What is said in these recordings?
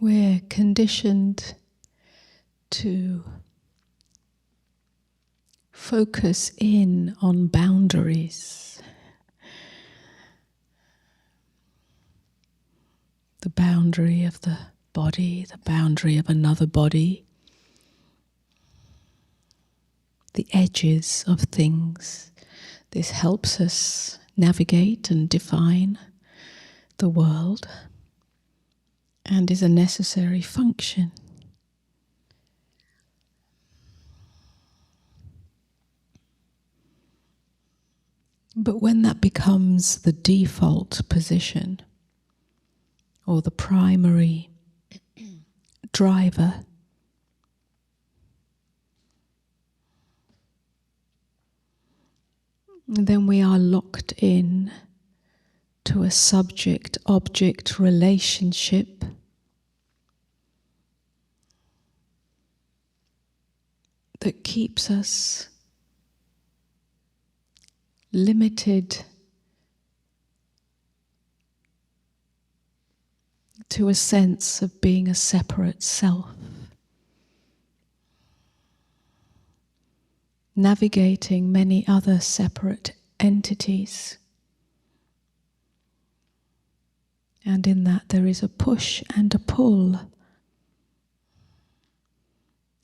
We're conditioned to focus in on boundaries. The boundary of the body, the boundary of another body, the edges of things. This helps us navigate and define the world and is a necessary function. But when that becomes the default position or the primary driver, then we are locked in to a subject-object relationship that keeps us limited to a sense of being a separate self, navigating many other separate entities. And in that there is a push and a pull,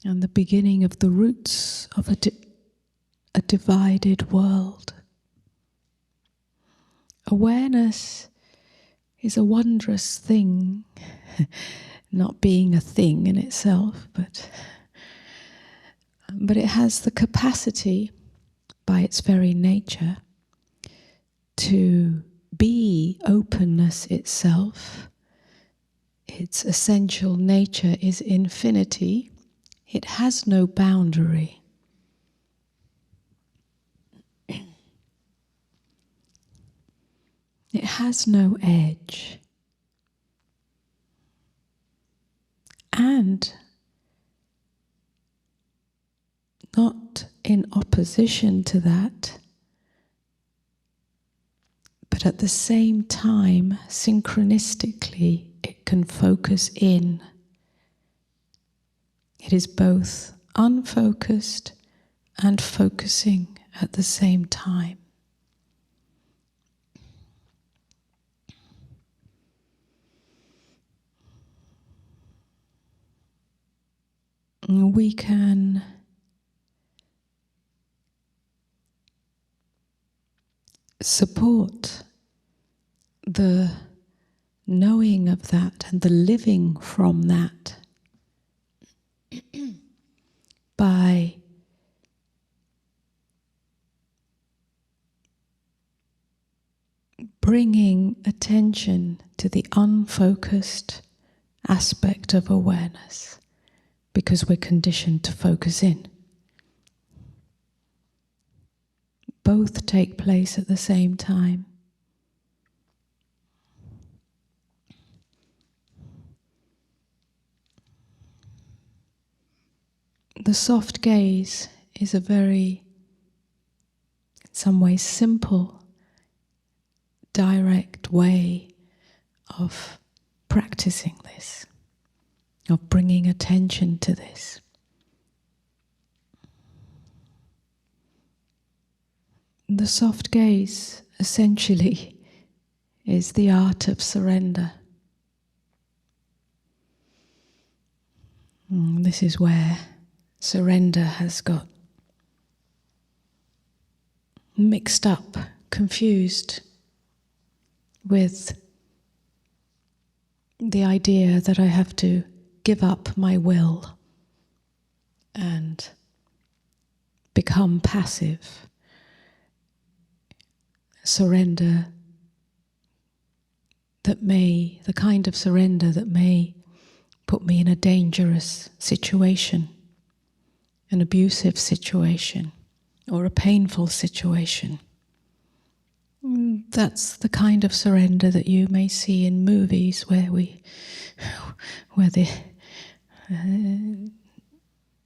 and the beginning of the roots of a divided world. Awareness is a wondrous thing, not being a thing in itself, but it has the capacity, by its very nature, to be openness itself. Its essential nature is infinity. It has no boundary. It has no edge. And not in opposition to that, but at the same time, synchronistically, it can focus in. It is both unfocused and focusing at the same time. We can support the knowing of that and the living from that by bringing attention to the unfocused aspect of awareness, because we're conditioned to focus in. Both take place at the same time. The soft gaze is a very, in some ways, simple, direct way of practicing this, of bringing attention to this. The soft gaze essentially is the art of surrender. This is where surrender has got mixed up, confused with the idea that I have to give up my will and become passive. Surrender the kind of surrender that may put me in a dangerous situation, an abusive situation, or a painful situation. That's the kind of surrender that you may see in movies where the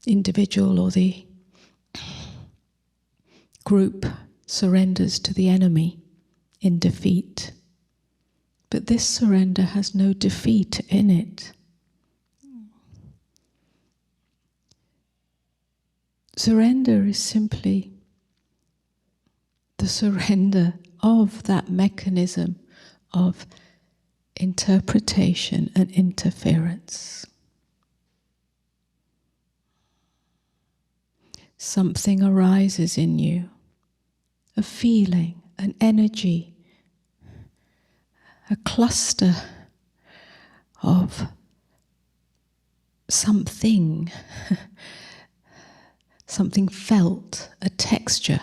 individual or the group surrenders to the enemy in defeat. But this surrender has no defeat in it. surrender is simply the surrender of that mechanism of interpretation and interference. Something arises in you, a feeling, an energy, a cluster of something, something felt, a texture.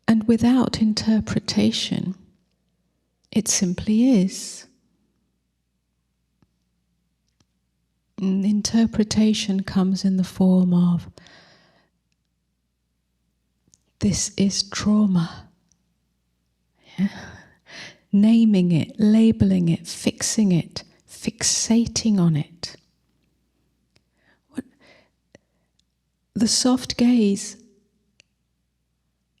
And without interpretation, it simply is. And interpretation comes in the form of, this is trauma. Yeah? Naming it, labeling it, fixing it, fixating on it. The soft gaze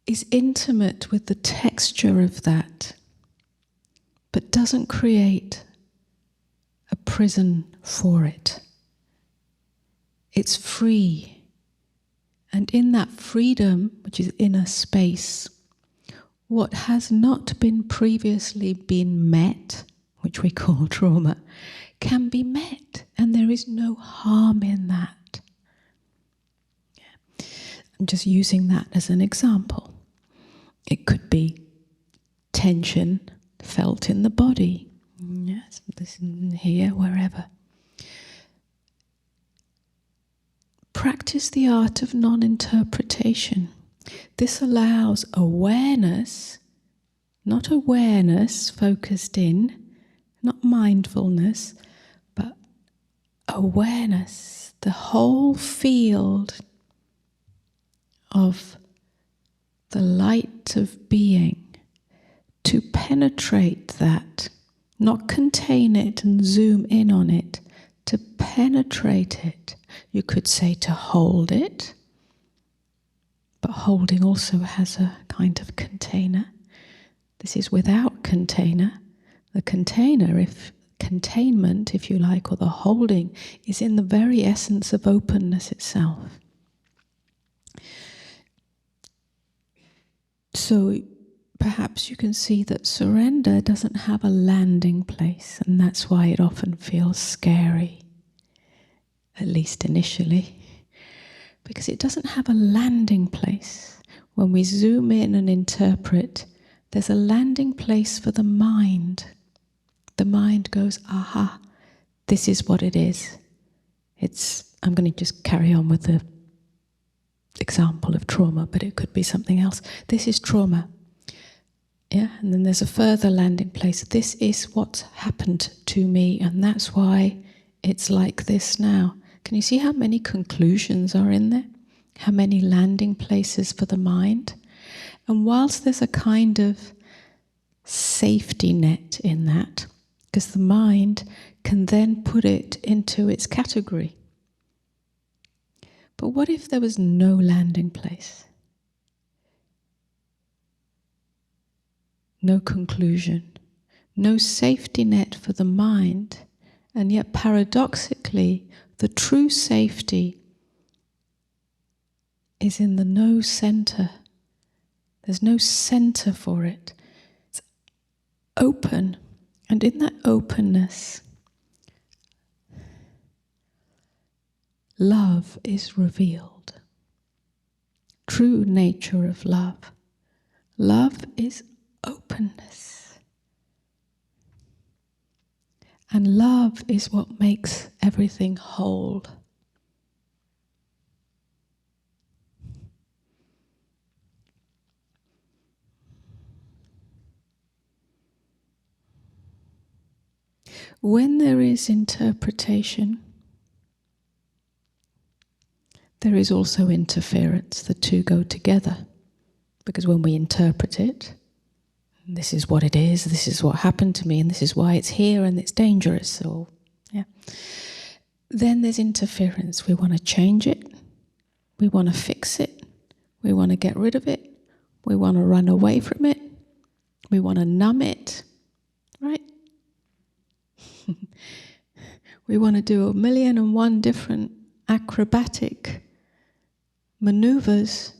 is intimate with the texture of that, but doesn't create a prison for it. It's free. And in that freedom, which is inner space, what has not been previously been met, which we call trauma, can be met, and there is no harm in that. I'm just using that as an example. It could be tension felt in the body, yes, this here, wherever. Practice the art of non-interpretation. This allows awareness, not awareness focused in, not mindfulness, but awareness, the whole field of the light of being, to penetrate that, not contain it and zoom in on it, to penetrate it. You could say to hold it, but holding also has a kind of container. This is without container. The container, if containment, if you like, or the holding, is in the very essence of openness itself. So perhaps you can see that surrender doesn't have a landing place, and that's why it often feels scary, at least initially, because it doesn't have a landing place. When we zoom in and interpret, there's a landing place for the mind. The mind goes, aha, this is what it is. I'm going to just carry on with the example of trauma, but it could be something else. This is trauma. Yeah, and then there's a further landing place. This is what's happened to me, and that's why it's like this now. Can you see how many conclusions are in there? How many landing places for the mind? And whilst there's a kind of safety net in that, because the mind can then put it into its category. But what if there was no landing place? No conclusion, no safety net for the mind, and yet paradoxically, the true safety is in the no center. There's no center for it. It's open, and in that openness, love is revealed. True nature of love. Love is openness. And love is what makes everything whole. When there is interpretation, there is also interference. The two go together. Because when we interpret it, this is what it is, this is what happened to me, and this is why it's here and it's dangerous, or yeah. Then there's interference. We want to change it, we want to fix it, we want to get rid of it, we want to run away from it, we want to numb it, right? We want to do 1,000,001 different acrobatic maneuvers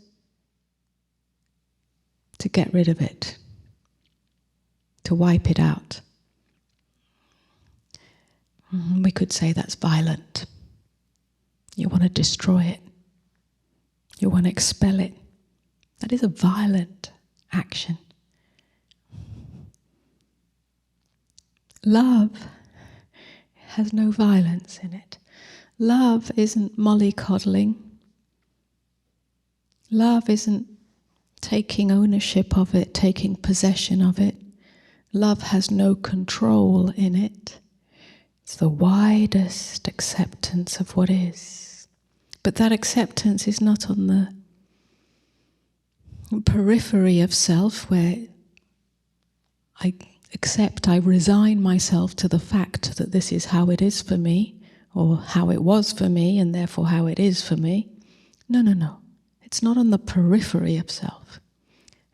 to get rid of it, to wipe it out. We could say that's violent. You want to destroy it. You want to expel it. That is a violent action. Love has no violence in it. Love isn't mollycoddling. Love isn't taking ownership of it, taking possession of it. Love has no control in it. It's the widest acceptance of what is. But that acceptance is not on the periphery of self, where I accept, I resign myself to the fact that this is how it is for me, or how it was for me, and therefore how it is for me. No. It's not on the periphery of self.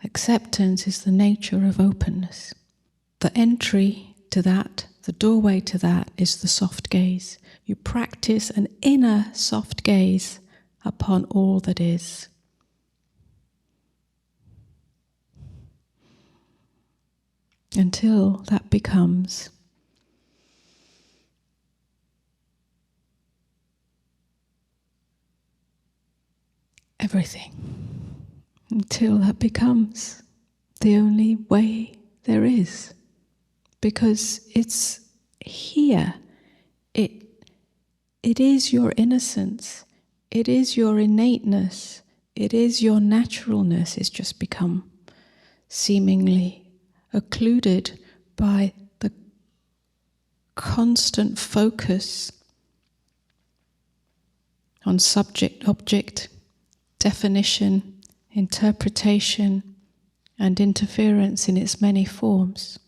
Acceptance is the nature of openness. The entry to that, the doorway to that, is the soft gaze. You practice an inner soft gaze upon all that is. Until that becomes everything. Until that becomes the only way there is. Because it's here. It is your innocence. It is your innateness. It is your naturalness. It's just become seemingly occluded by the constant focus on subject-object definition, interpretation, and interference in its many forms.